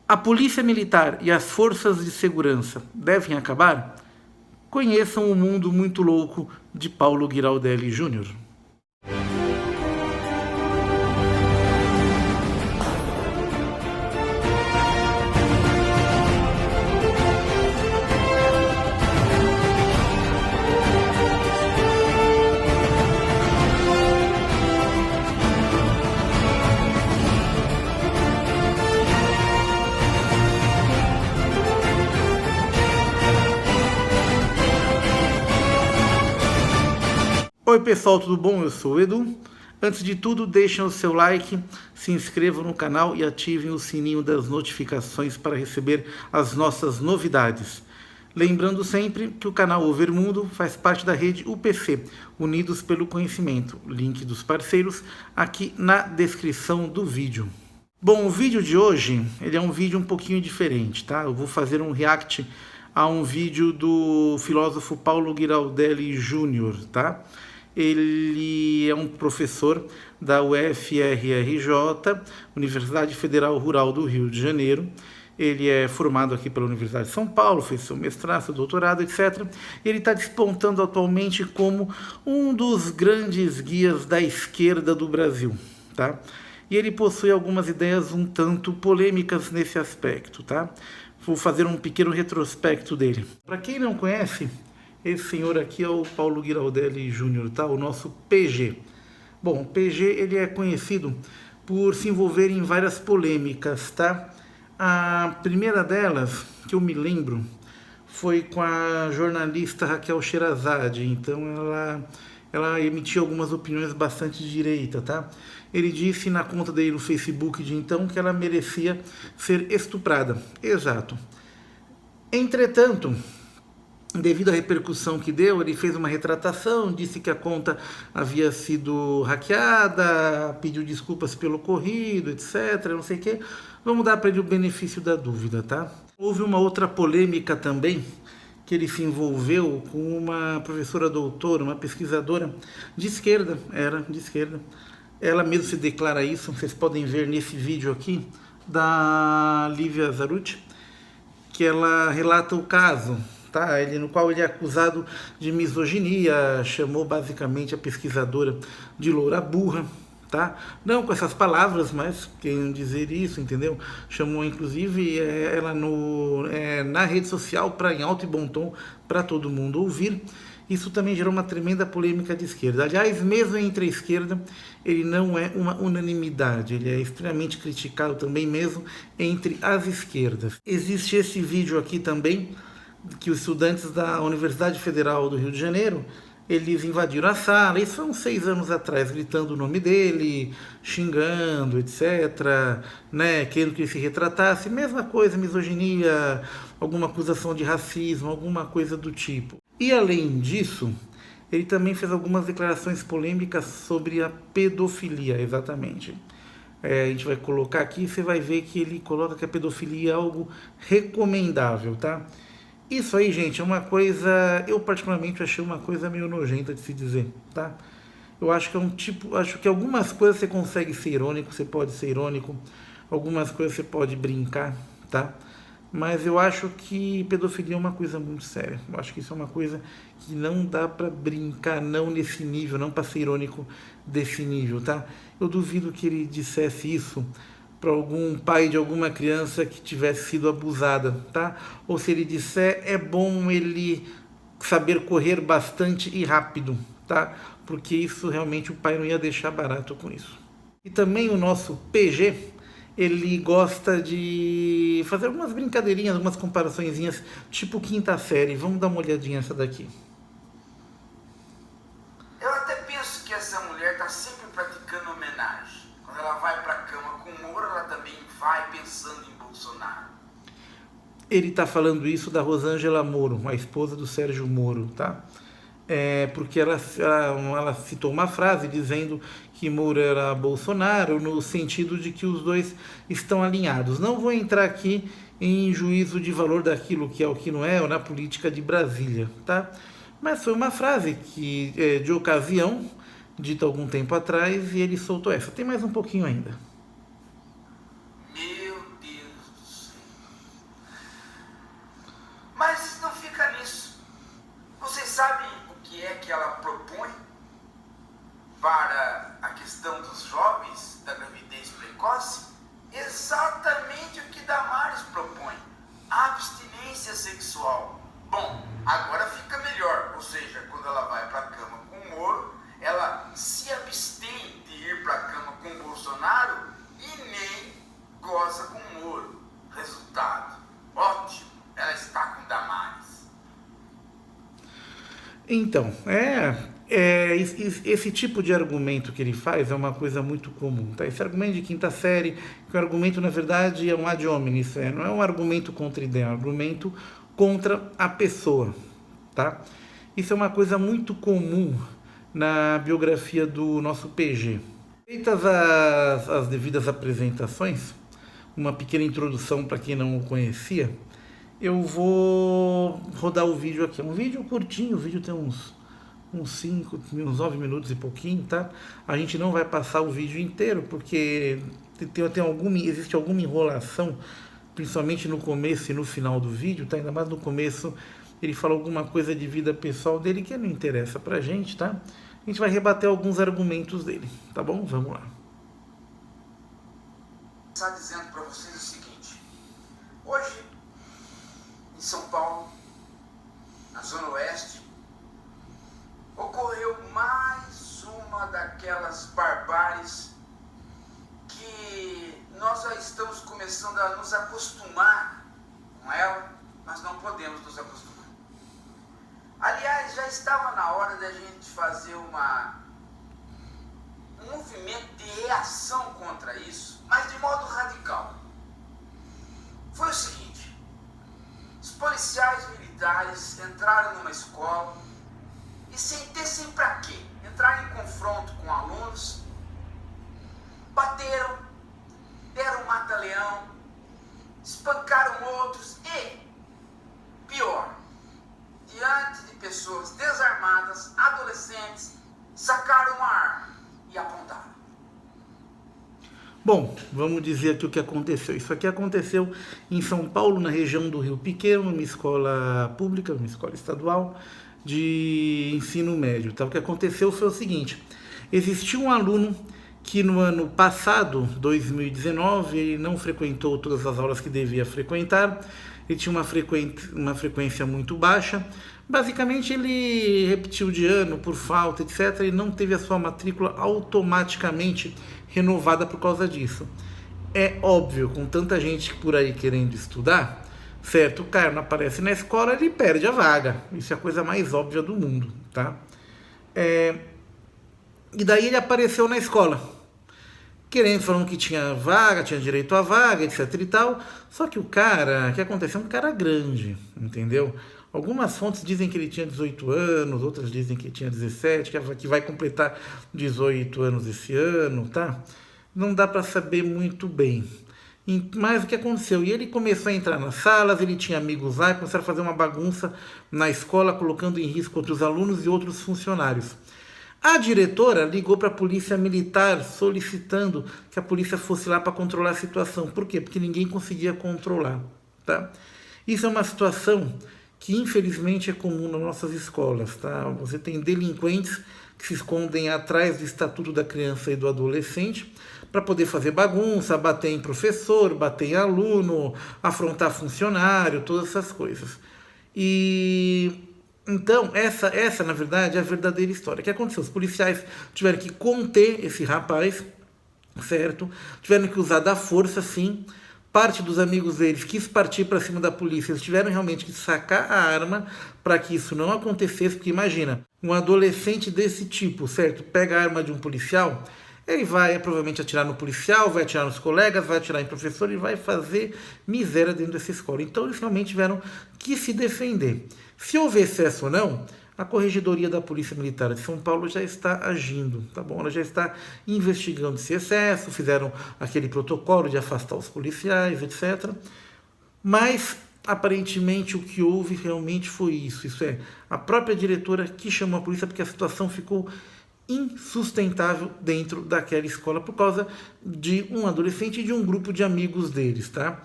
A polícia militar e as forças de segurança devem acabar? Conheçam o mundo muito louco de Paulo Giraldelli Jr. Oi pessoal, tudo bom? Eu sou o Edu. Antes de tudo, deixem o seu like, se inscrevam no canal e ativem o sininho das notificações para receber as nossas novidades. Lembrando sempre que o canal Overmundo faz parte da rede UPC, Unidos pelo Conhecimento. Link dos parceiros aqui na descrição do vídeo. Bom, o vídeo de hoje, ele é um vídeo um pouquinho diferente, tá? Eu vou fazer um react a um vídeo do filósofo Paulo Giraldelli Jr., tá? Ele é um professor da UFRRJ, Universidade Federal Rural do Rio de Janeiro. Ele é formado aqui pela Universidade de São Paulo, fez seu mestrado, seu doutorado, etc. Ele está despontando atualmente como um dos grandes guias da esquerda do Brasil, tá? E ele possui algumas ideias um tanto polêmicas nesse aspecto, tá? Vou fazer um pequeno retrospecto dele. Para quem não conhece, esse senhor aqui é o Paulo Giraldelli Jr., tá? O nosso PG. Bom, o PG ele é conhecido por se envolver em várias polêmicas, tá? A primeira delas, que eu me lembro, foi com a jornalista Raquel Sherazade. Então ela emitiu algumas opiniões bastante de direita, tá? Ele disse na conta dele no Facebook de então que ela merecia ser estuprada. Exato. Entretanto, devido à repercussão que deu, ele fez uma retratação, disse que a conta havia sido hackeada, pediu desculpas pelo ocorrido, etc, não sei o quê. Vamos dar para ele o benefício da dúvida, tá? Houve uma outra polêmica também, que ele se envolveu com uma professora doutora, uma pesquisadora de esquerda, ela mesma se declara isso, vocês podem ver nesse vídeo aqui, da Lívia Zarutti, que ela relata o caso, tá? No qual ele é acusado de misoginia, chamou basicamente a pesquisadora de loura burra, tá? Não com essas palavras, mas querem dizer isso, entendeu? Chamou inclusive ela na rede social para em alto e bom tom para todo mundo ouvir. Isso também gerou uma tremenda polêmica de esquerda. Aliás, mesmo entre a esquerda, ele não é uma unanimidade. Ele é extremamente criticado também mesmo entre as esquerdas. Existe esse vídeo aqui também, que os estudantes da Universidade Federal do Rio de Janeiro, eles invadiram a sala, isso foi uns 6 anos atrás, gritando o nome dele, xingando, etc, né, querendo que ele se retratasse, mesma coisa, misoginia, alguma acusação de racismo, alguma coisa do tipo. E além disso, ele também fez algumas declarações polêmicas sobre a pedofilia, exatamente. A gente vai colocar aqui, você vai ver que ele coloca que a pedofilia é algo recomendável, tá? Isso aí, gente, é uma coisa, eu particularmente achei uma coisa meio nojenta de se dizer, tá? Eu acho que é um tipo, acho que algumas coisas você consegue ser irônico, você pode ser irônico, algumas coisas você pode brincar, tá? Mas eu acho que pedofilia é uma coisa muito séria. Eu acho que isso é uma coisa que não dá pra brincar, não nesse nível, não pra ser irônico desse nível, tá? Eu duvido que ele dissesse isso para algum pai de alguma criança que tivesse sido abusada, tá? Ou se ele disser, é bom ele saber correr bastante e rápido, tá? Porque isso realmente o pai não ia deixar barato com isso. E também o nosso PG, ele gosta de fazer algumas brincadeirinhas, algumas comparaçõezinhas, tipo quinta série. Vamos dar uma olhadinha nessa daqui. Eu até penso que essa mulher está sempre praticando homenagem. Quando ela vai para a cama com o Moro, ela também vai pensando em Bolsonaro. Ele está falando isso da Rosângela Moro, a esposa do Sérgio Moro, tá? Porque ela citou uma frase dizendo que Moro era Bolsonaro, no sentido de que os dois estão alinhados. Não vou entrar aqui em juízo de valor daquilo que é o que não é, ou na política de Brasília, tá? Mas foi uma frase que, de ocasião, dita algum tempo atrás, e ele soltou essa. Tem mais um pouquinho ainda. Meu Deus do céu. Resultado: ótimo, ela está com Damares. Então, esse tipo de argumento que ele faz é uma coisa muito comum, tá? Esse argumento de quinta série, que o argumento, na verdade, é um ad hominem, não é um argumento contra a ideia, é um argumento contra a pessoa, tá? Isso é uma coisa muito comum na biografia do nosso PG. Feitas as devidas apresentações, uma pequena introdução para quem não o conhecia, eu vou rodar o vídeo aqui. É um vídeo curtinho, o vídeo tem uns 9 minutos e pouquinho, tá? A gente não vai passar o vídeo inteiro, porque existe alguma enrolação, principalmente no começo e no final do vídeo, tá? Ainda mais no começo, ele fala alguma coisa de vida pessoal dele que não interessa pra gente, tá? A gente vai rebater alguns argumentos dele, tá bom? Vamos lá. Está dizendo para vocês o seguinte: hoje, em São Paulo, na Zona Oeste, ocorreu mais uma daquelas barbáries que nós já estamos começando a nos acostumar com ela, mas não podemos nos acostumar. Aliás, já estava na hora da gente fazer um movimento de reação contra isso, mas de modo radical. Foi o seguinte: os policiais militares entraram numa escola e, sem ter sempre pra quê, entraram em confronto com alunos, bateram, deram mata-leão, espancaram outros e, pior, diante de pessoas desarmadas, adolescentes, sacaram uma arma e apontaram. Bom, vamos dizer aqui o que aconteceu. Isso aqui aconteceu em São Paulo, na região do Rio Pequeno, numa escola pública, uma escola estadual de ensino médio. Tá? O que aconteceu foi o seguinte: existia um aluno que no ano passado, 2019, ele não frequentou todas as aulas que devia frequentar, ele tinha uma frequência muito baixa. Basicamente, ele repetiu de ano por falta, etc. E não teve a sua matrícula automaticamente renovada por causa disso. É óbvio, com tanta gente por aí querendo estudar, certo? O cara não aparece na escola, ele perde a vaga. Isso é a coisa mais óbvia do mundo, tá? E daí ele apareceu na escola, falando que tinha vaga, tinha direito à vaga, etc e tal. Só que o cara, o que aconteceu? Um cara grande, entendeu? Algumas fontes dizem que ele tinha 18 anos, outras dizem que tinha 17, que vai completar 18 anos esse ano, tá? Não dá para saber muito bem. Mas o que aconteceu? E ele começou a entrar nas salas, ele tinha amigos lá, e começaram a fazer uma bagunça na escola, colocando em risco outros alunos e outros funcionários. A diretora ligou para a polícia militar solicitando que a polícia fosse lá para controlar a situação. Por quê? Porque ninguém conseguia controlar, tá? Isso é uma situação que infelizmente é comum nas nossas escolas, tá? Você tem delinquentes que se escondem atrás do Estatuto da Criança e do Adolescente para poder fazer bagunça, bater em professor, bater em aluno, afrontar funcionário, todas essas coisas. Então, essa na verdade é a verdadeira história. O que aconteceu? Os policiais tiveram que conter esse rapaz, certo? Tiveram que usar da força, sim. Parte dos amigos deles quis partir para cima da polícia. Eles tiveram realmente que sacar a arma para que isso não acontecesse. Porque imagina, um adolescente desse tipo, certo? Pega a arma de um policial, ele vai provavelmente atirar no policial, vai atirar nos colegas, vai atirar em professor e vai fazer miséria dentro dessa escola. Então eles realmente tiveram que se defender. Se houve excesso ou não, a Corregedoria da Polícia Militar de São Paulo já está agindo, tá bom? Ela já está investigando esse excesso, fizeram aquele protocolo de afastar os policiais, etc. Mas, aparentemente, o que houve realmente foi isso. Isso é, a própria diretora que chamou a polícia porque a situação ficou insustentável dentro daquela escola por causa de um adolescente e de um grupo de amigos deles, tá?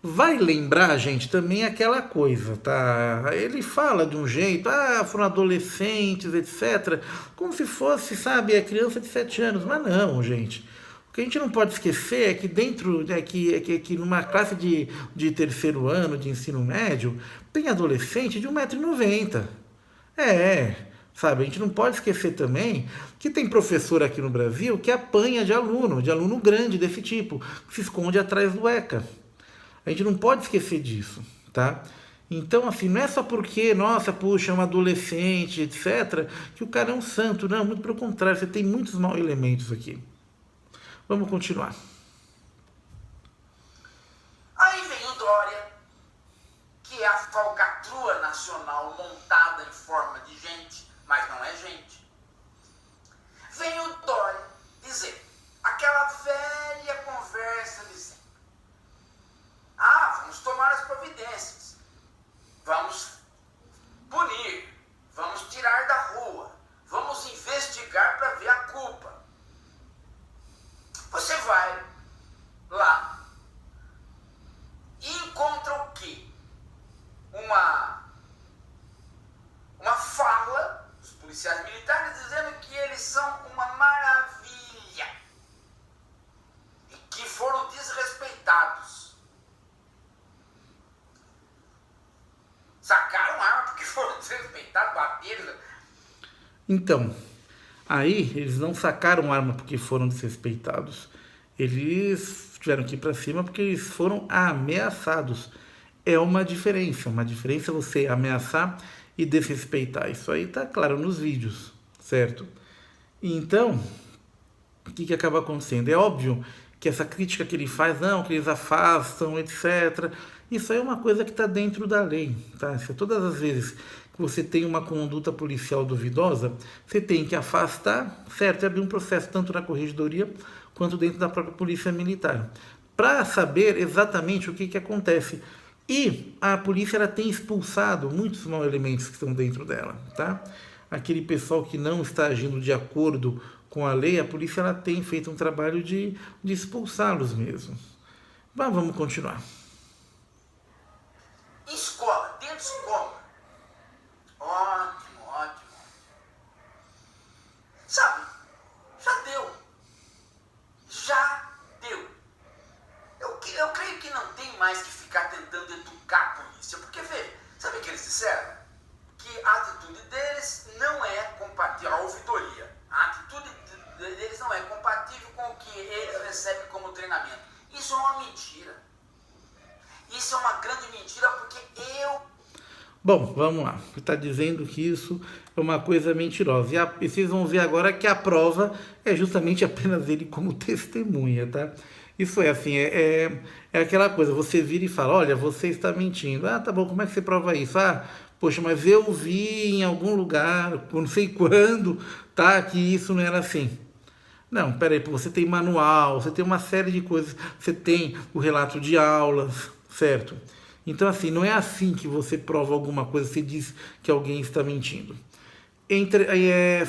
Vai lembrar, gente, também aquela coisa, tá? Ele fala de um jeito, foram adolescentes, etc. Como se fosse, sabe, a criança de 7 anos. Mas não, gente. O que a gente não pode esquecer é que que numa classe de terceiro ano, de ensino médio, tem adolescente de 1,90 m. Sabe, a gente não pode esquecer também que tem professor aqui no Brasil que apanha de aluno grande desse tipo, que se esconde atrás do ECA. A gente não pode esquecer disso, tá? Então, assim, não é só porque, nossa, puxa, é um adolescente, etc., que o cara é um santo. Não, muito pelo contrário, você tem muitos maus elementos aqui. Vamos continuar. Aí vem o Dória, que é a falcatrua nacional montada em forma de gente, mas não é gente. Vem o Dória dizer aquela velha conversa de sempre. Ah, vamos tomar as providências, vamos punir, vamos tirar da rua, vamos investigar para ver a culpa. Você vai lá e encontra o quê? Uma fala dos policiais militares dizendo que eles são uma maravilha e que foram desrespeitados. Sacaram arma porque foram desrespeitados, bateram. Então, aí eles não sacaram arma porque foram desrespeitados. Eles tiveram que ir para cima porque eles foram ameaçados. É uma diferença. Uma diferença é você ameaçar e desrespeitar. Isso aí tá claro nos vídeos, certo? Então, o que acaba acontecendo? É óbvio que essa crítica que ele faz, não, que eles afastam, etc. Isso aí é uma coisa que está dentro da lei, tá? Se todas as vezes que você tem uma conduta policial duvidosa, você tem que afastar, certo? E abrir um processo tanto na corregedoria quanto dentro da própria polícia militar, para saber exatamente o que acontece. E a polícia ela tem expulsado muitos maus elementos que estão dentro dela, tá? Aquele pessoal que não está agindo de acordo com a lei, a polícia ela tem feito um trabalho de expulsá-los mesmo. Mas vamos continuar. Escola, dentro de escola. Ótimo, ótimo. Sabe, já deu. Já deu. Eu creio que não tem mais que ficar tentando educar a polícia, porque, veja, sabe o que eles disseram? Que a atitude deles não é compatível, a ouvidoria, a atitude deles não é compatível com o que eles recebem como treinamento. Isso é uma mentira. Isso é uma grande mentira, porque Bom, vamos lá. Você está dizendo que isso é uma coisa mentirosa. E vocês vão ver agora que a prova é justamente apenas ele como testemunha, tá? Isso é assim, é aquela coisa, você vira e fala, olha, você está mentindo. Ah, tá bom, como é que você prova isso? Ah, poxa, mas eu vi em algum lugar, não sei quando, tá, que isso não era assim. Não, peraí, você tem manual, você tem uma série de coisas, você tem o relato de aulas, certo? Então, assim, não é assim que você prova alguma coisa, você diz que alguém está mentindo.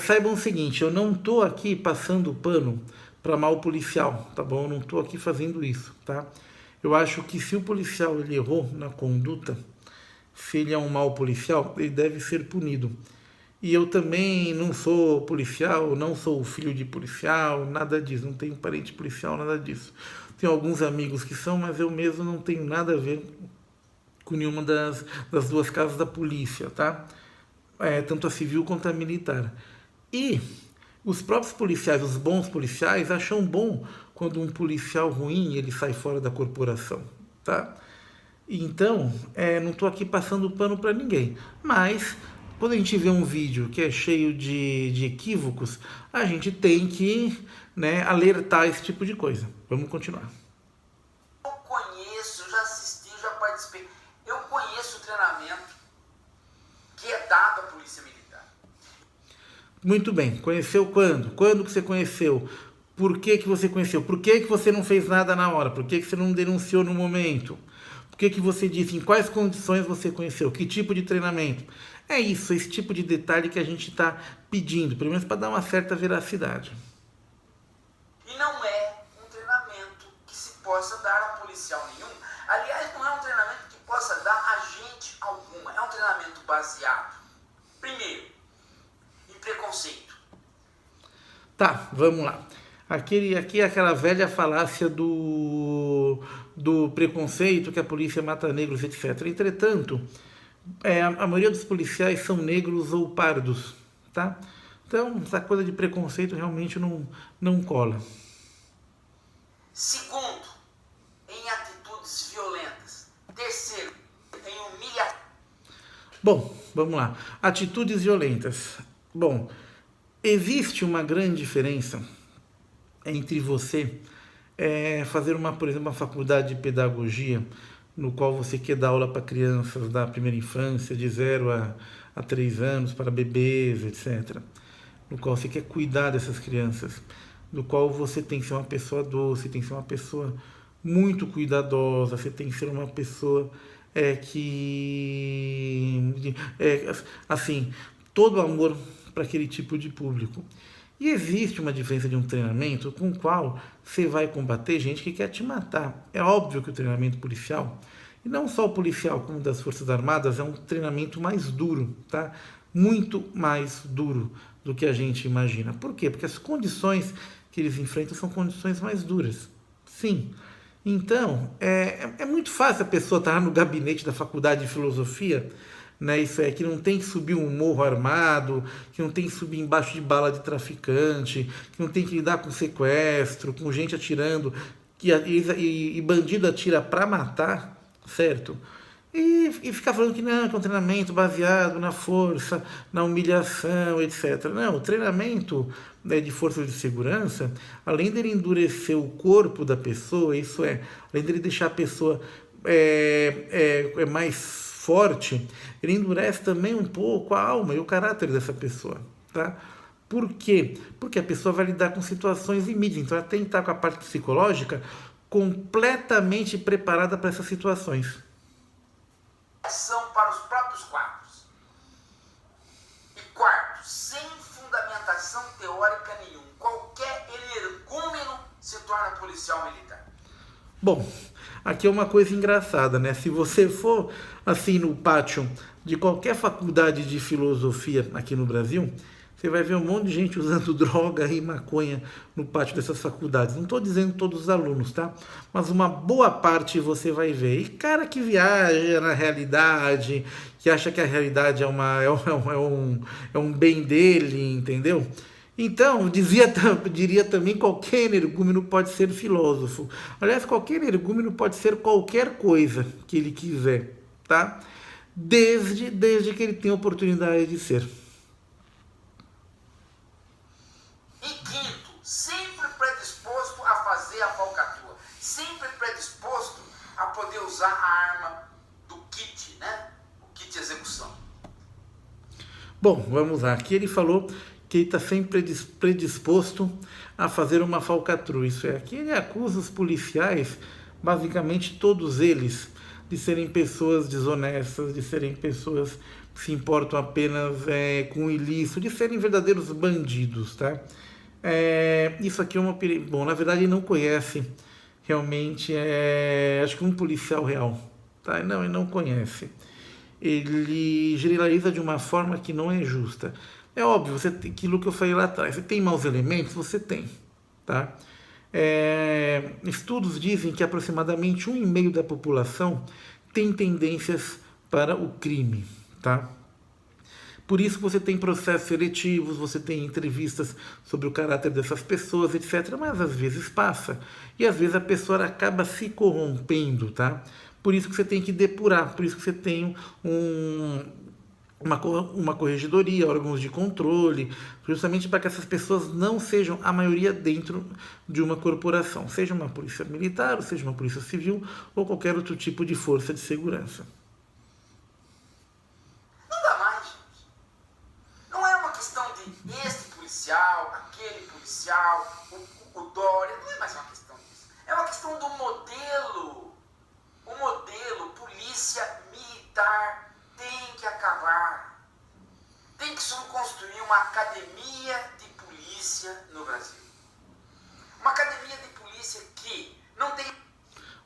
Saibam o seguinte, eu não estou aqui passando pano para mal policial, tá bom? Eu não estou aqui fazendo isso, tá? Eu acho que se o policial ele errou na conduta, se ele é um mau policial, ele deve ser punido. E eu também não sou policial, não sou filho de policial, nada disso, não tenho parente policial, nada disso. Tenho alguns amigos que são, mas eu mesmo não tenho nada a ver com nenhuma das duas casas da polícia, tá? Tanto a civil quanto a militar. E os próprios policiais, os bons policiais, acham bom quando um policial ruim ele sai fora da corporação, tá? Então, não estou aqui passando pano para ninguém, mas quando a gente vê um vídeo que é cheio de equívocos, a gente tem que, né, alertar esse tipo de coisa. Vamos continuar. eu conheço, já assisti, já participei. Eu conheço o treinamento que é dado à Polícia Militar. Muito bem. Conheceu quando? Quando que você conheceu? Por que você conheceu? Por que você não fez nada na hora? Por que você não denunciou no momento? Por que você disse? Em quais condições você conheceu? Que tipo de treinamento? É isso, esse tipo de detalhe que a gente está pedindo, pelo menos para dar uma certa veracidade. E não é um treinamento que se possa dar a policial nenhum. Aliás, não é um treinamento que possa dar a gente alguma. É um treinamento baseado, primeiro, em preconceito. Tá, vamos lá. Aqui é aquela velha falácia do preconceito, que a polícia mata negros, etc. Entretanto, a maioria dos policiais são negros ou pardos, tá? Então, essa coisa de preconceito realmente não cola. Segundo, em atitudes violentas. terceiro, em humilhação. Bom, vamos lá. Atitudes violentas. Bom, existe uma grande diferença entre você fazer por exemplo, uma faculdade de pedagogia, no qual você quer dar aula para crianças da primeira infância, de 0 a 3 anos, para bebês, etc. No qual você quer cuidar dessas crianças, no qual você tem que ser uma pessoa doce, tem que ser uma pessoa muito cuidadosa, você tem que ser uma pessoa assim, todo amor para aquele tipo de público. E existe uma diferença de um treinamento com o qual você vai combater gente que quer te matar. É óbvio que o treinamento policial, e não só o policial como das Forças Armadas, é um treinamento mais duro, tá? Muito mais duro do que a gente imagina. Por quê? Porque as condições que eles enfrentam são condições mais duras. Sim. Então, é muito fácil a pessoa estar no gabinete da faculdade de filosofia, né, isso que não tem que subir um morro armado, que não tem que subir embaixo de bala de traficante, que não tem que lidar com sequestro, com gente atirando, e bandido atira para matar, certo? E ficar falando que não, que é um treinamento baseado na força, na humilhação, etc. Não, o treinamento de forças de segurança, além dele endurecer o corpo da pessoa, isso além dele deixar a pessoa mais forte, ele endurece também um pouco a alma e o caráter dessa pessoa, tá? Por quê? Porque a pessoa vai lidar com situações limites, então ela tem que estar com a parte psicológica completamente preparada para essas situações. São para os próprios quadros. E quarto, sem fundamentação teórica nenhuma, qualquer energúmeno se torna policial militar. Bom, aqui é uma coisa engraçada, né? Se você for assim no pátio de qualquer faculdade de filosofia aqui no Brasil, você vai ver um monte de gente usando droga e maconha no pátio dessas faculdades. Não estou dizendo todos os alunos, tá? Mas uma boa parte você vai ver. E cara que viaja na realidade, que acha que a realidade é um bem dele, entendeu? Então, diria também, qualquer energúmeno pode ser filósofo. Aliás, qualquer energúmeno pode ser qualquer coisa que ele quiser, tá? Desde que ele tenha oportunidade de ser. E quinto, sempre predisposto a fazer a falcatrua, sempre predisposto a poder usar a arma do kit, né? O kit de execução. Bom, vamos lá. Aqui ele falou que ele está sempre predisposto a fazer uma falcatrua. Isso aqui ele acusa os policiais, basicamente todos eles, de serem pessoas desonestas, de serem pessoas que se importam apenas com o ilícito, de serem verdadeiros bandidos, tá? Isso aqui é uma... Bom, na verdade ele não conhece realmente, acho que um policial real, tá? Não, ele não conhece. Ele generaliza de uma forma que não é justa. É óbvio, você tem aquilo que eu falei lá atrás. Você tem maus elementos? Você tem, tá? Estudos dizem que aproximadamente 1,5% da população tem tendências para o crime, tá? Por isso você tem processos seletivos, você tem entrevistas sobre o caráter dessas pessoas, etc. Mas às vezes passa. E às vezes a pessoa acaba se corrompendo, tá? Por isso que você tem que depurar, por isso que você tem uma corregedoria, órgãos de controle, justamente para que essas pessoas não sejam a maioria dentro de uma corporação, seja uma polícia militar, ou seja uma polícia civil, ou qualquer outro tipo de força de segurança. Não dá mais, gente. Não é uma questão de esse policial, aquele policial, o Dória, não é mais uma questão disso. É uma questão do modelo. O modelo polícia militar tem que acabar. Tem que se construir uma academia de polícia no Brasil. Uma academia de polícia que não tem...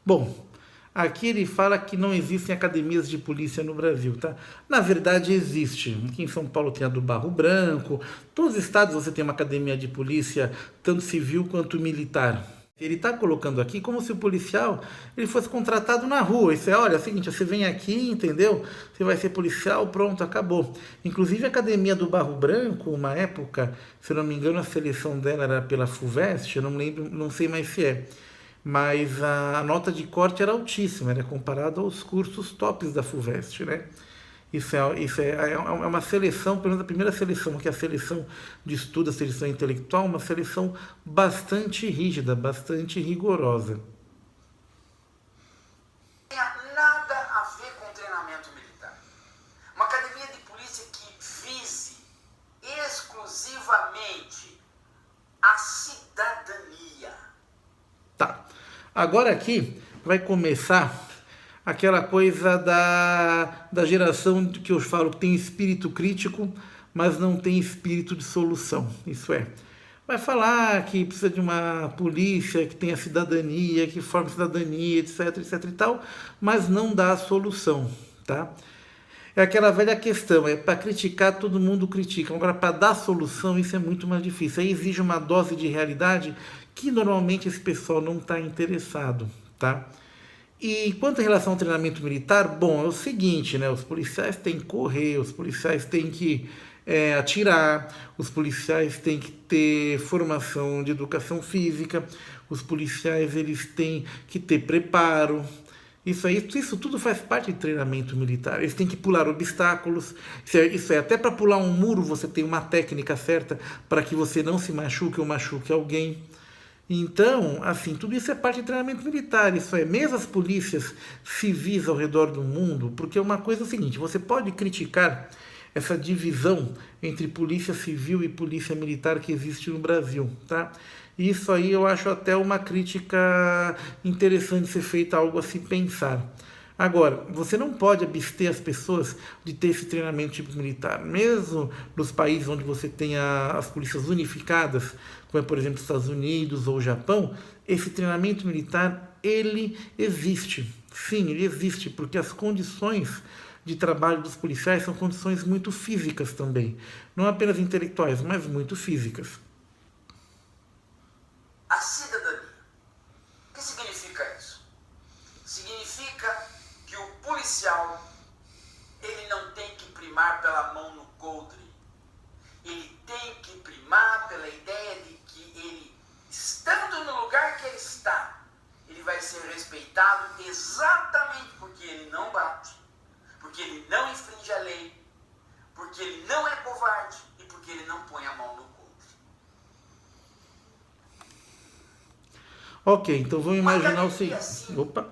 Bom, aqui ele fala que não existem academias de polícia no Brasil, tá? Na verdade existe. Aqui em São Paulo tem a do Barro Branco. Todos os estados você tem uma academia de polícia, tanto civil quanto militar. Ele está colocando aqui como se o policial ele fosse contratado na rua. Isso olha, é o seguinte, você vem aqui, entendeu? Você vai ser policial, pronto, acabou. Inclusive a academia do Barro Branco, uma época, se eu não me engano, a seleção dela era pela FUVEST, eu não lembro, não sei mais se é. mas a nota de corte era altíssima, era comparada aos cursos tops da FUVEST, né? Isso é uma seleção, pelo menos a primeira seleção, que é a seleção de estudo, a seleção intelectual, uma seleção bastante rígida, bastante rigorosa. Tem nada a ver com treinamento militar. Uma academia de polícia que vise exclusivamente a cidadania. Tá. Agora aqui vai começar aquela coisa da geração que eu falo que tem espírito crítico, mas não tem espírito de solução. Isso é, vai falar que precisa de uma polícia que tenha cidadania, que forme cidadania, etc, etc e tal, mas não dá a solução, tá? É aquela velha questão, é para criticar, todo mundo critica. Agora, para dar solução, isso é muito mais difícil. Aí exige uma dose de realidade que normalmente esse pessoal não está interessado, tá? E quanto à relação ao treinamento militar, bom, é o seguinte, né? Os policiais têm que correr, os policiais têm que atirar, os policiais têm que ter formação de educação física, os policiais eles têm que ter preparo. Isso tudo faz parte de treinamento militar. Eles têm que pular obstáculos. Isso é até para pular um muro você tem uma técnica certa para que você não se machuque ou machuque alguém. Então, assim, tudo isso é parte de treinamento militar. Isso é, mesmo as polícias civis ao redor do mundo, porque uma coisa é o seguinte: você pode criticar essa divisão entre polícia civil e polícia militar que existe no Brasil, tá? Isso aí eu acho até uma crítica interessante ser feita, algo a se pensar. Agora, você não pode abster as pessoas de ter esse treinamento tipo militar. Mesmo nos países onde você tem as polícias unificadas, como é, por exemplo, os Estados Unidos ou o Japão, esse treinamento militar, ele existe. Sim, ele existe, porque as condições de trabalho dos policiais são condições muito físicas também. Não apenas intelectuais, mas muito físicas. A cidadania. O que significa isso? Significa que o policial, ele não tem que primar pela mão no coldre. Ele tem que primar pela ideia de que ele, estando no lugar que ele está, ele vai ser respeitado exatamente porque ele não bate, porque ele não infringe a lei, porque ele não é covarde e porque ele não põe a mão no coldre. Ok, então vamos imaginar o seguinte. Opa!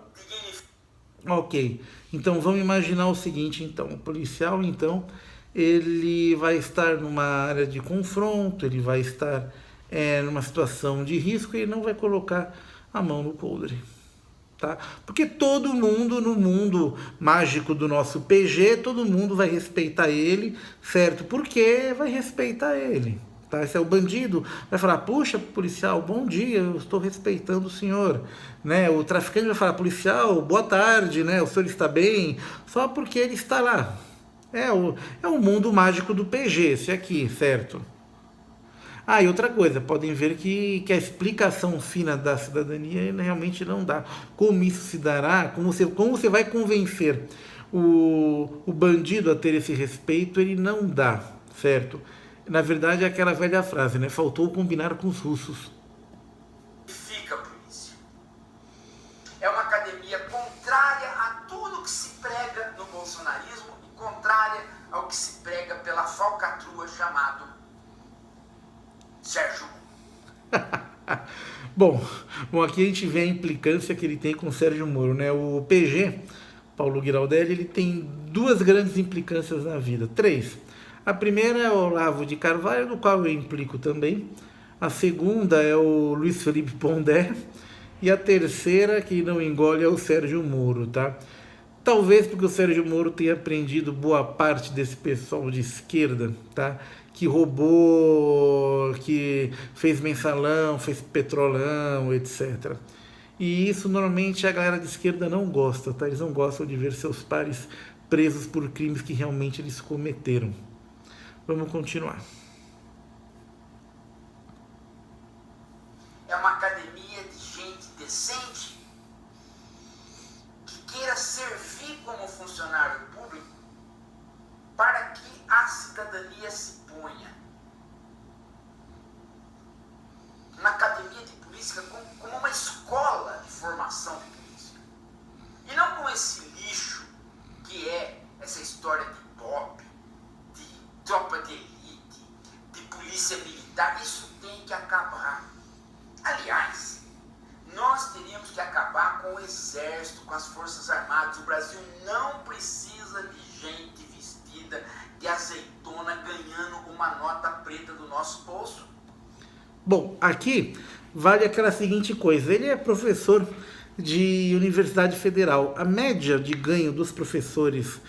Ok, então vamos imaginar o seguinte, então. O policial, então, ele vai estar numa área de confronto, ele vai estar numa situação de risco e ele não vai colocar a mão no coldre. Tá? Porque todo mundo no mundo mágico do nosso PG, todo mundo vai respeitar ele, certo? Porque vai respeitar ele. Tá? Esse é o bandido, vai falar: puxa, policial, bom dia, eu estou respeitando o senhor. Né? O traficante vai falar: policial, boa tarde, né? O senhor está bem? Só porque ele está lá. É o mundo mágico do PG, esse aqui, certo? Ah, e outra coisa, podem ver que a explicação fina da cidadania realmente não dá. Como isso se dará, como você vai convencer o bandido a ter esse respeito, ele não dá, certo? Na verdade é aquela velha frase, né? Faltou combinar com os russos. Fica a polícia. É uma academia contrária a tudo que se prega no bolsonarismo e contrária ao que se prega pela falcatrua chamado Sérgio. Bom, aqui a gente vê a implicância que ele tem com o Sérgio Moro, né? O PG, Paulo Giraldelli, ele tem duas grandes implicâncias na vida, três. A primeira é o Olavo de Carvalho, do qual eu implico também. A segunda é o Luiz Felipe Pondé. E a terceira, que não engole, é o Sérgio Moro, tá? Talvez porque o Sérgio Moro tenha aprendido boa parte desse pessoal de esquerda, tá? Que roubou, que fez mensalão, fez petrolão, etc. E isso normalmente a galera de esquerda não gosta, tá? Eles não gostam de ver seus pares presos por crimes que realmente eles cometeram. Vamos continuar. É uma academia de gente decente que queira servir como funcionário público para que a cidadania se ponha. Uma academia de polícia como uma escola não precisa de gente vestida de azeitona ganhando uma nota preta do nosso bolso. Bom, aqui vale aquela seguinte coisa, ele é professor de Universidade Federal. A média de ganho dos professores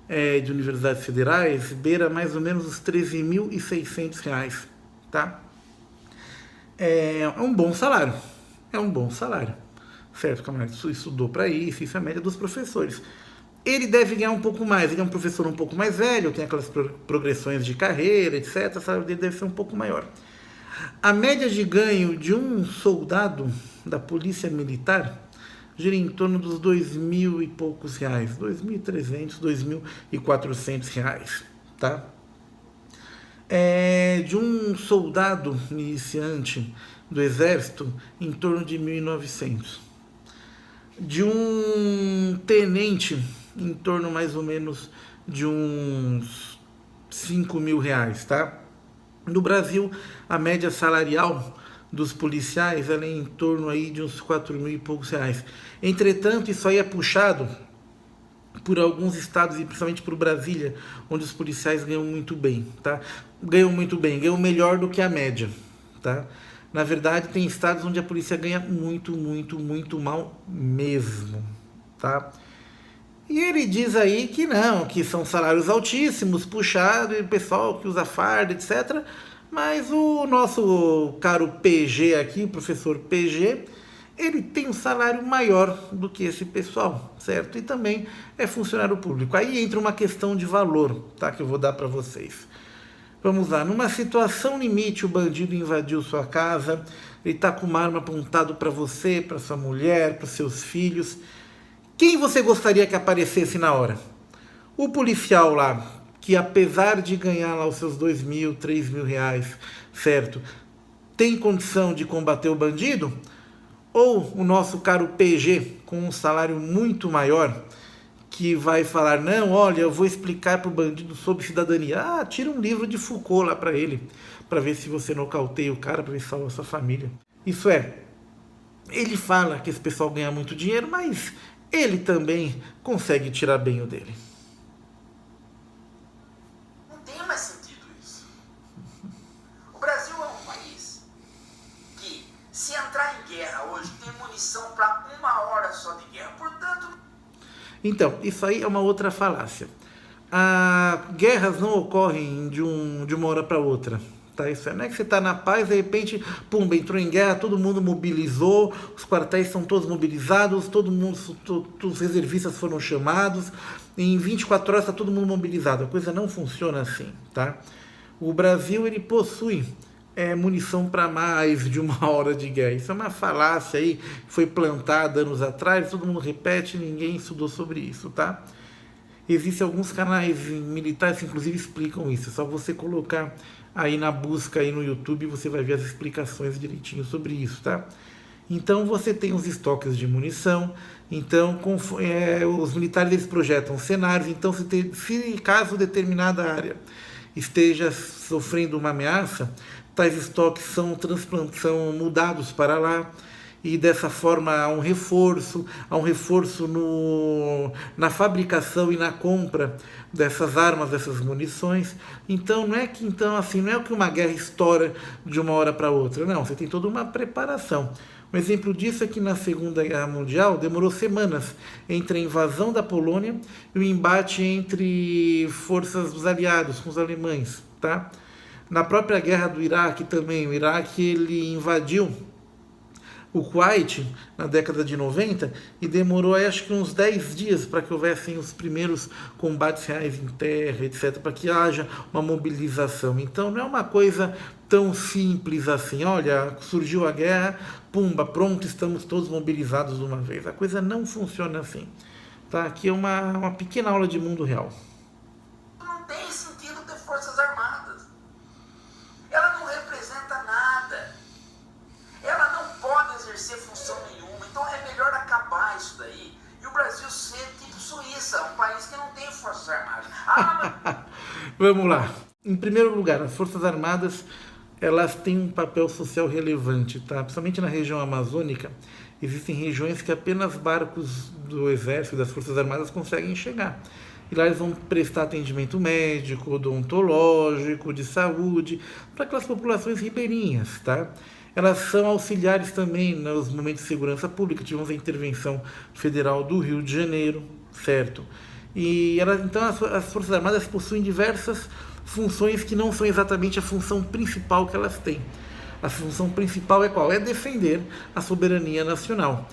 de universidades federais beira mais ou menos os R$ 13.600, tá? É um bom salário, certo, camarada? Estudou para isso é a média dos professores. Ele deve ganhar um pouco mais, ele é um professor um pouco mais velho, tem aquelas progressões de carreira, etc. O salário dele deve ser um pouco maior. A média de ganho de um soldado da polícia militar gira em torno dos R$ 2.000 e poucos, R$ 2.300, R$ 2.400, tá? De um soldado iniciante do exército, em torno de 1.900. De um tenente, em torno mais ou menos de uns R$ 5.000, tá? No Brasil, a média salarial dos policiais ela é em torno aí de uns R$ 4.000 e poucos. Entretanto, isso aí é puxado por alguns estados e principalmente por Brasília, onde os policiais ganham muito bem, tá? Ganham melhor do que a média, tá? Na verdade, tem estados onde a polícia ganha muito mal mesmo, tá? E ele diz aí que não, que são salários altíssimos, puxado, e o pessoal que usa farda, etc. Mas o nosso caro PG aqui, o professor PG, ele tem um salário maior do que esse pessoal, certo? E também é funcionário público. Aí entra uma questão de valor, tá? Que eu vou dar para vocês. Vamos lá, numa situação limite, o bandido invadiu sua casa, ele está com uma arma apontada para você, para sua mulher, para seus filhos. Quem você gostaria que aparecesse na hora? O policial lá, que apesar de ganhar lá os seus R$ 2.000, R$ 3.000, certo? Tem condição de combater o bandido? Ou o nosso caro PG, com um salário muito maior, que vai falar, não, olha, eu vou explicar para o bandido sobre cidadania. Ah, tira um livro de Foucault lá para ele, para ver se você nocauteia o cara, para ver se salva a sua família. Isso é, ele fala que esse pessoal ganha muito dinheiro, mas ele também consegue tirar bem o dele. Não tem mais sentido isso. O Brasil é um país que, se entrar em guerra hoje, tem munição para 1 hora só de guerra, portanto... Então, isso aí é uma outra falácia. Guerras não ocorrem de uma hora para outra. Tá? Isso não é que você está na paz, de repente, pumba, entrou em guerra, todo mundo mobilizou, os quartéis são todos mobilizados, os reservistas foram chamados, em 24 horas está todo mundo mobilizado. A coisa não funciona assim. Tá? O Brasil ele possui munição para mais de 1 hora de guerra. Isso é uma falácia aí, foi plantada anos atrás, todo mundo repete, ninguém estudou sobre isso, tá? Existem alguns canais militares que inclusive explicam isso, é só você colocar aí na busca aí no YouTube, você vai ver as explicações direitinho sobre isso, tá? Então você tem os estoques de munição, então os militares eles projetam cenários, então se caso determinada área esteja sofrendo uma ameaça, tais estoques são mudados para lá e dessa forma há um reforço na fabricação e na compra dessas armas, dessas munições. Então não é que uma guerra estoura de uma hora para outra, não, você tem toda uma preparação. Um exemplo disso é que na Segunda Guerra Mundial demorou semanas entre a invasão da Polônia e o embate entre forças dos aliados com os alemães, tá? Na própria guerra do Iraque também, o Iraque ele invadiu o Kuwait na década de 90 e demorou acho que uns 10 dias para que houvessem os primeiros combates reais em terra, etc., para que haja uma mobilização. Então não é uma coisa tão simples assim, olha, surgiu a guerra, pumba, pronto, estamos todos mobilizados de uma vez. A coisa não funciona assim. Tá? Aqui é uma pequena aula de mundo real. Não tem sentido ter forças armadas. Ela não representa nada. Ela não pode exercer função nenhuma. Então é melhor acabar isso daí. E o Brasil ser tipo Suíça, um país que não tem forças armadas. Vamos lá. Em primeiro lugar, as Forças Armadas elas têm um papel social relevante, tá? Principalmente na região amazônica, existem regiões que apenas barcos do Exército, das Forças Armadas conseguem chegar. E lá eles vão prestar atendimento médico, odontológico, de saúde, para aquelas populações ribeirinhas, tá? Elas são auxiliares também nos momentos de segurança pública. Tivemos a intervenção federal do Rio de Janeiro, certo? E então as Forças Armadas possuem diversas funções que não são exatamente a função principal que elas têm. A função principal é qual? É defender a soberania nacional.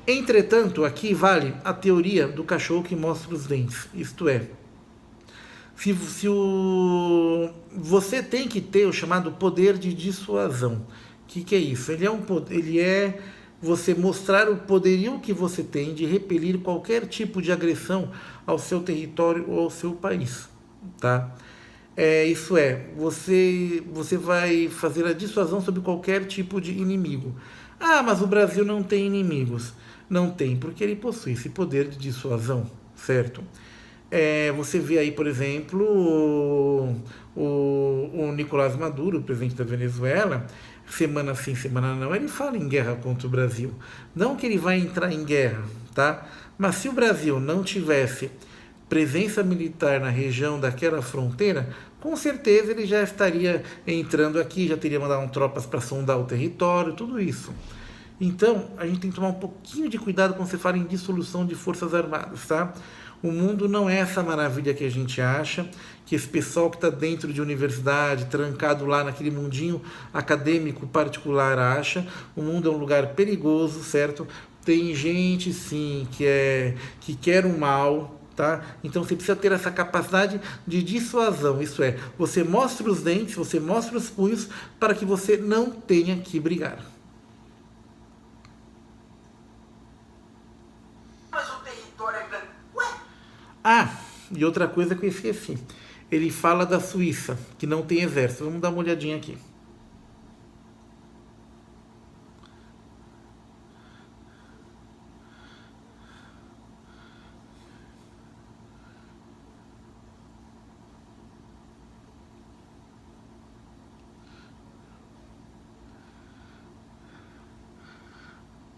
Entretanto, aqui vale a teoria do cachorro que mostra os dentes. Isto é, você tem que ter o chamado poder de dissuasão. O que é isso? Ele é você mostrar o poderio que você tem de repelir qualquer tipo de agressão ao seu território ou ao seu país, tá? Você vai fazer a dissuasão sobre qualquer tipo de inimigo. Ah, mas o Brasil não tem inimigos. Não tem, porque ele possui esse poder de dissuasão, certo? Você vê aí, por exemplo, o Nicolás Maduro, o presidente da Venezuela, semana sim, semana não, ele fala em guerra contra o Brasil. Não que ele vai entrar em guerra, tá? Mas se o Brasil não tivesse presença militar na região daquela fronteira, com certeza ele já estaria entrando aqui, já teria mandado tropas para sondar o território, tudo isso. Então, a gente tem que tomar um pouquinho de cuidado quando você fala em dissolução de forças armadas, tá? O mundo não é essa maravilha que a gente acha, que esse pessoal que está dentro de universidade, trancado lá naquele mundinho acadêmico particular acha. O mundo é um lugar perigoso, certo? Tem gente, sim, que quer o mal, tá? Então você precisa ter essa capacidade de dissuasão, isso é, você mostra os dentes, você mostra os punhos para que você não tenha que brigar. Ah, e outra coisa que eu esqueci. Ele fala da Suíça, que não tem exército. Vamos dar uma olhadinha aqui.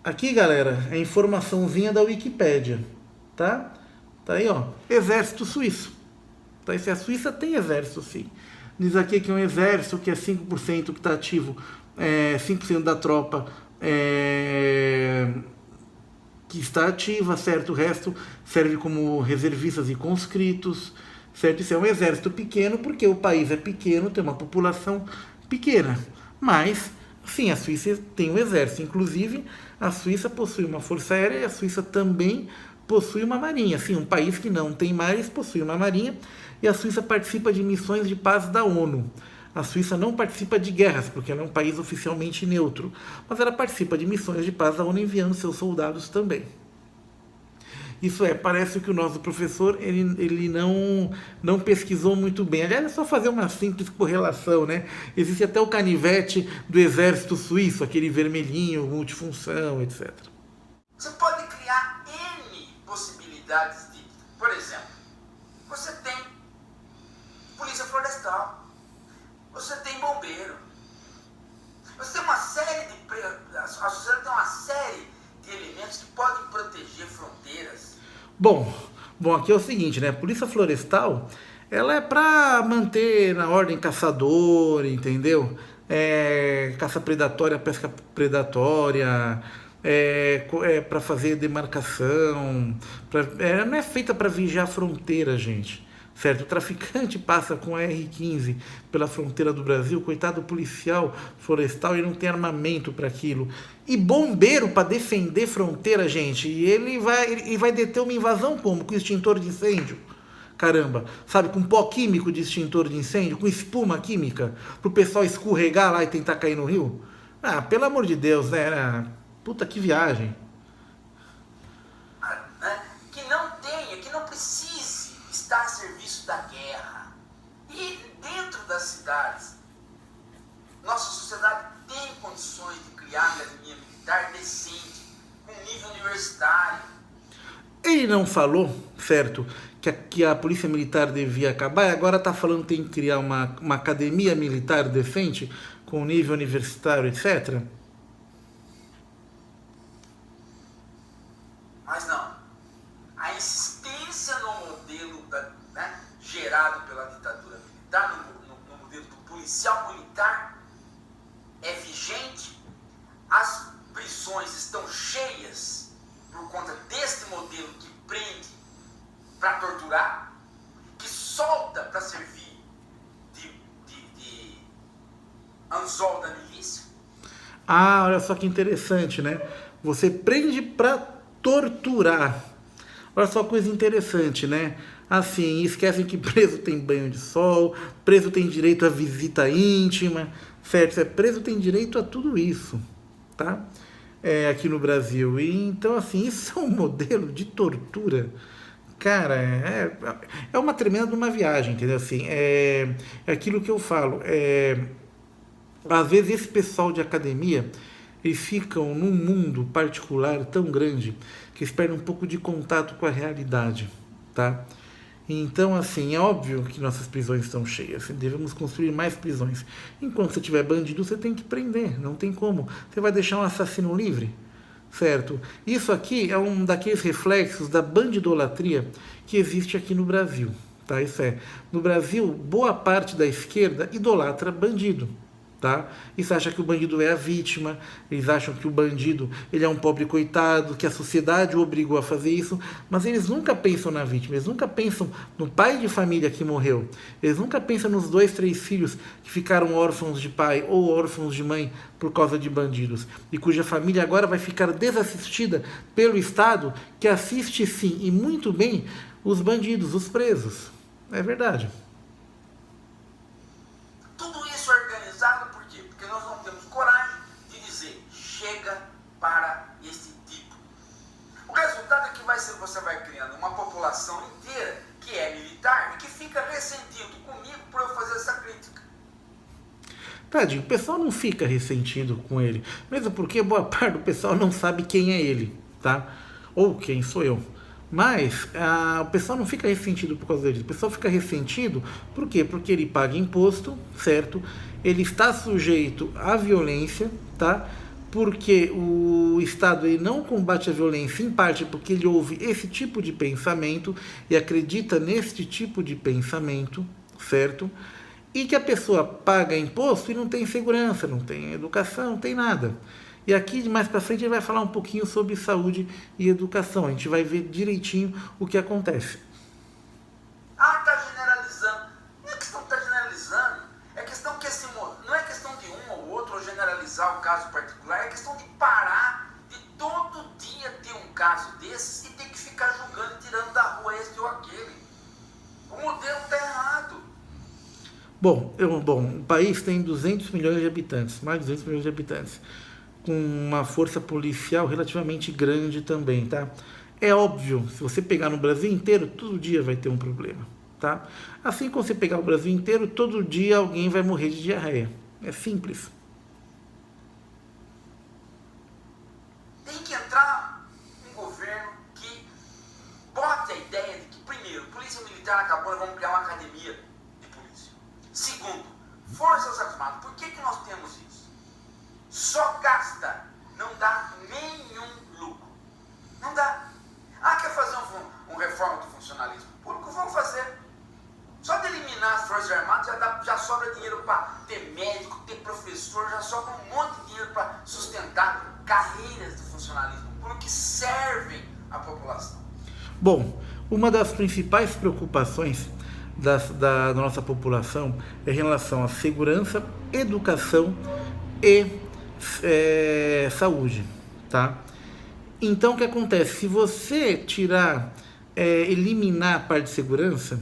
Aqui, galera, é a informaçãozinha da Wikipédia, tá? Tá aí, ó, exército suíço. Tá? Se a Suíça tem exército, sim. Diz aqui que é um exército que é 5% que está ativo, 5% da tropa que está ativa, certo? O resto serve como reservistas e conscritos, certo? Isso é um exército pequeno, porque o país é pequeno, tem uma população pequena. Mas, sim, a Suíça tem um exército. Inclusive, a Suíça possui uma força aérea e a Suíça também possui uma marinha. Sim, um país que não tem mares possui uma marinha, e a Suíça participa de missões de paz da ONU. A Suíça não participa de guerras, porque ela é um país oficialmente neutro, mas ela participa de missões de paz da ONU enviando seus soldados também. Isso parece que o nosso professor ele não pesquisou muito bem. Aliás, é só fazer uma simples correlação, né? Existe até o canivete do exército suíço, aquele vermelhinho, multifunção, etc. Você pode criar possibilidades de, por exemplo, você tem polícia florestal, você tem bombeiro, você tem uma série a sociedade tem uma série de elementos que podem proteger fronteiras. Bom, aqui é o seguinte, né? A polícia florestal, ela é para manter na ordem caçador, entendeu? Caça predatória, pesca predatória, para fazer demarcação, não é feita para vigiar a fronteira, gente, certo? O traficante passa com a R-15 pela fronteira do Brasil, coitado policial florestal, ele não tem armamento para aquilo. E bombeiro para defender fronteira, gente, e ele vai deter uma invasão como? Com extintor de incêndio? Caramba, sabe, com pó químico de extintor de incêndio, com espuma química, pro pessoal escorregar lá e tentar cair no rio? Ah, pelo amor de Deus, né? Puta, que viagem. Que não precise estar a serviço da guerra. E dentro das cidades, nossa sociedade tem condições de criar uma academia militar decente, com nível universitário. Ele não falou, certo, que a polícia militar devia acabar, e agora está falando que tem que criar uma academia militar decente. com nível universitário, etc. Mas não. A insistência no modelo gerado pela ditadura militar, no modelo do policial militar, é vigente. As prisões estão cheias por conta desse modelo que prende para torturar, que solta para servir de anzol da milícia. Ah, olha só que interessante, né? Você prende para torturar. Olha só que coisa interessante, né? Assim, esquecem que preso tem banho de sol, preso tem direito à visita íntima, certo? Preso tem direito a tudo isso, tá? Aqui no Brasil. E, então, assim, isso é um modelo de tortura. Cara, é uma tremenda de uma viagem, entendeu? Assim, é aquilo que eu falo. Às vezes esse pessoal de academia, eles ficam num mundo particular tão grande que eles perdem um pouco de contato com a realidade, tá? Então, assim, é óbvio que nossas prisões estão cheias. Devemos construir mais prisões. Enquanto você tiver bandido, você tem que prender. Não tem como. Você vai deixar um assassino livre? Certo? Isso aqui é um daqueles reflexos da bandidolatria que existe aqui no Brasil. Tá? Isso no Brasil, boa parte da esquerda idolatra bandido. Tá? Eles acham que o bandido é a vítima, eles acham que o bandido ele é um pobre coitado, que a sociedade o obrigou a fazer isso, mas eles nunca pensam na vítima, eles nunca pensam no pai de família que morreu, eles nunca pensam nos 2, 3 filhos que ficaram órfãos de pai ou órfãos de mãe por causa de bandidos, e cuja família agora vai ficar desassistida pelo Estado, que assiste sim, e muito bem, os bandidos, os presos. É verdade. Tudo isso organizado por quê? Porque nós não temos coragem de dizer chega para esse tipo. O resultado é que você vai criando uma população inteira que é militar e que fica ressentido comigo por eu fazer essa crítica. Tadinho, o pessoal não fica ressentido com ele, mesmo porque boa parte do pessoal não sabe quem é ele, tá? Ou quem sou eu. Mas o pessoal não fica ressentido por causa disso. O pessoal fica ressentido por quê? Porque ele paga imposto, certo? Ele está sujeito à violência, tá? Porque o Estado ele não combate a violência, em parte porque ele ouve esse tipo de pensamento e acredita nesse tipo de pensamento, certo? E que a pessoa paga imposto e não tem segurança, não tem educação, não tem nada. E aqui, mais para frente, a gente vai falar um pouquinho sobre saúde e educação. A gente vai ver direitinho o que acontece. Está generalizando. Não é questão de estar generalizando. É questão que não é questão de um ou outro ou generalizar o caso particular. É questão de parar de todo dia ter um caso desses e ter que ficar julgando e tirando da rua este ou aquele. O modelo está errado. Bom, o país tem 200 milhões de habitantes, mais de 200 milhões de habitantes, com uma força policial relativamente grande também, tá? É óbvio, se você pegar no Brasil inteiro, todo dia vai ter um problema, tá? Assim como você pegar o Brasil inteiro, todo dia alguém vai morrer de diarreia. É simples. Tem que entrar um governo que bote a ideia de que, primeiro, polícia militar acabou, nós vamos criar uma academia de polícia. Segundo, forças armadas. Por que nós temos isso? Só gasta, não dá nenhum lucro. Não dá. Quer fazer uma reforma do funcionalismo público? Vamos fazer. Só de eliminar as forças armadas já sobra dinheiro para ter médico, ter professor, já sobra um monte de dinheiro para sustentar carreiras do funcionalismo público que servem à população. Bom, uma das principais preocupações da nossa população é em relação à segurança, educação e saúde, tá? Então o que acontece? Se você eliminar a parte de segurança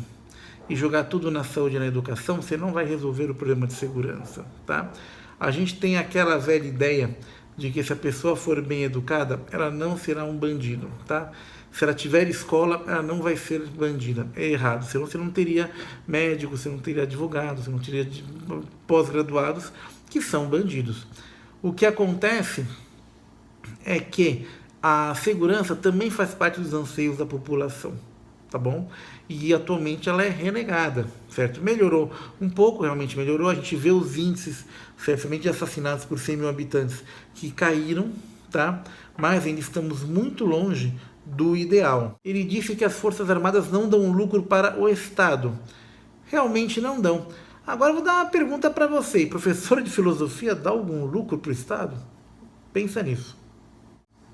e jogar tudo na saúde e na educação, você não vai resolver o problema de segurança, tá? A gente tem aquela velha ideia de que se a pessoa for bem educada, ela não será um bandido, tá? Se ela tiver escola, ela não vai ser bandida. É errado. Senão você não teria médicos, você não teria advogados, você não teria pós-graduados que são bandidos. O que acontece é que a segurança também faz parte dos anseios da população, tá bom? E atualmente ela é renegada, certo? Melhorou um pouco, realmente melhorou. A gente vê os índices, certamente, de assassinatos por 100 mil habitantes que caíram, tá? Mas ainda estamos muito longe do ideal. Ele disse que as Forças Armadas não dão lucro para o Estado. Realmente não dão. Agora eu vou dar uma pergunta para você. Professor de filosofia dá algum lucro para o Estado? Pensa nisso.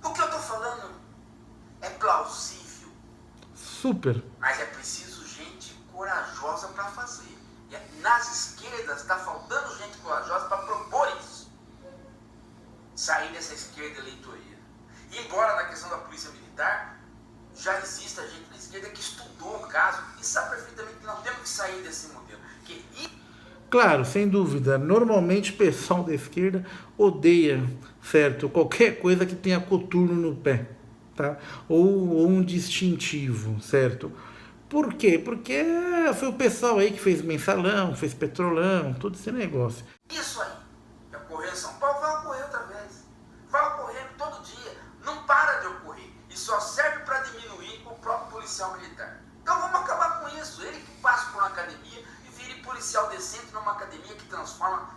O que eu estou falando é plausível. Super. Mas é preciso gente corajosa para fazer. E nas esquerdas está faltando gente corajosa para propor isso. Sair dessa esquerda eleitoria. E embora na questão da polícia militar, já exista gente na esquerda que estudou o caso e sabe perfeitamente que não temos que sair desse modelo. Claro, sem dúvida. Normalmente o pessoal da esquerda odeia, certo? Qualquer coisa que tenha coturno no pé, tá? Ou um distintivo, certo? Por quê? Porque foi o pessoal aí que fez mensalão, fez petrolão, todo esse negócio. Isso aí, que ocorreu em São Paulo, vai ocorrer outra vez. Vai ocorrer todo dia. Não para de ocorrer. E só serve para diminuir o próprio policial militar. Então vamos acabar com isso. Ele que passa por uma academia e vire policial decente numa academia que transforma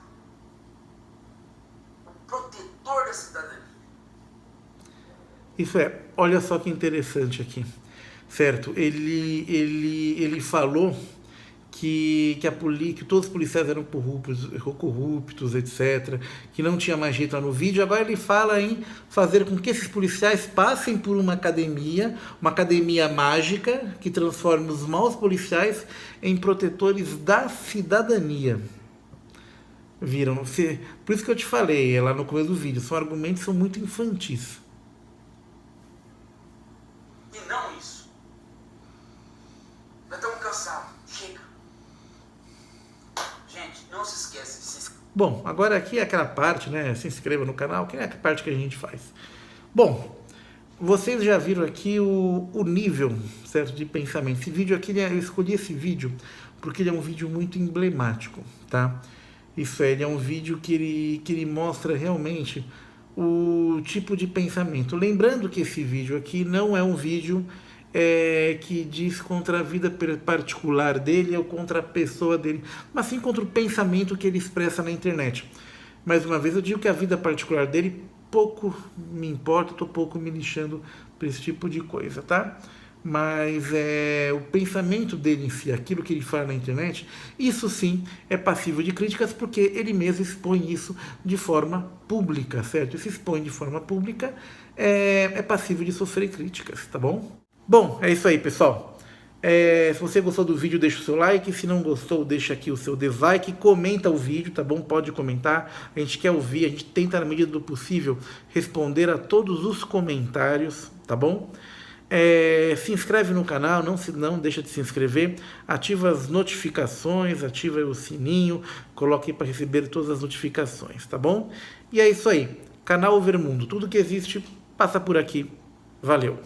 o protetor da cidadania. Isso é, olha só que interessante aqui, certo? Ele falou que todos os policiais eram corruptos, etc., que não tinha mais jeito lá no vídeo. Agora ele fala em fazer com que esses policiais passem por uma academia mágica, que transforme os maus policiais em protetores da cidadania. Viram? Por isso que eu te falei lá no começo do vídeo, são argumentos que são muito infantis. E não isso. Nós estamos cansados. Chega. Gente, não se esqueça de se inscrever. Bom, agora aqui é aquela parte, né? Se inscreva no canal, que é a parte que a gente faz. Bom, vocês já viram aqui o nível, certo, de pensamento. Esse vídeo aqui, eu escolhi esse vídeo porque ele é um vídeo muito emblemático, tá? Isso é, ele é um vídeo que ele mostra realmente o tipo de pensamento. Lembrando que esse vídeo aqui não é um vídeo que diz contra a vida particular dele ou contra a pessoa dele, mas sim contra o pensamento que ele expressa na internet. Mais uma vez, eu digo que a vida particular dele pouco me importa, estou pouco me lixando para esse tipo de coisa, tá? Mas o pensamento dele em si, aquilo que ele fala na internet, isso sim é passível de críticas, porque ele mesmo expõe isso de forma pública, certo? E se expõe de forma pública, é passível de sofrer críticas, tá bom? Bom, é isso aí, pessoal. Se você gostou do vídeo, deixa o seu like. Se não gostou, deixa aqui o seu dislike. Comenta o vídeo, tá bom? Pode comentar. A gente quer ouvir, a gente tenta, na medida do possível, responder a todos os comentários, tá bom? Se inscreve no canal, não deixa de se inscrever, ativa as notificações, ativa o sininho, coloque para receber todas as notificações, tá bom? E é isso aí, canal Overmundo, tudo que existe passa por aqui, valeu!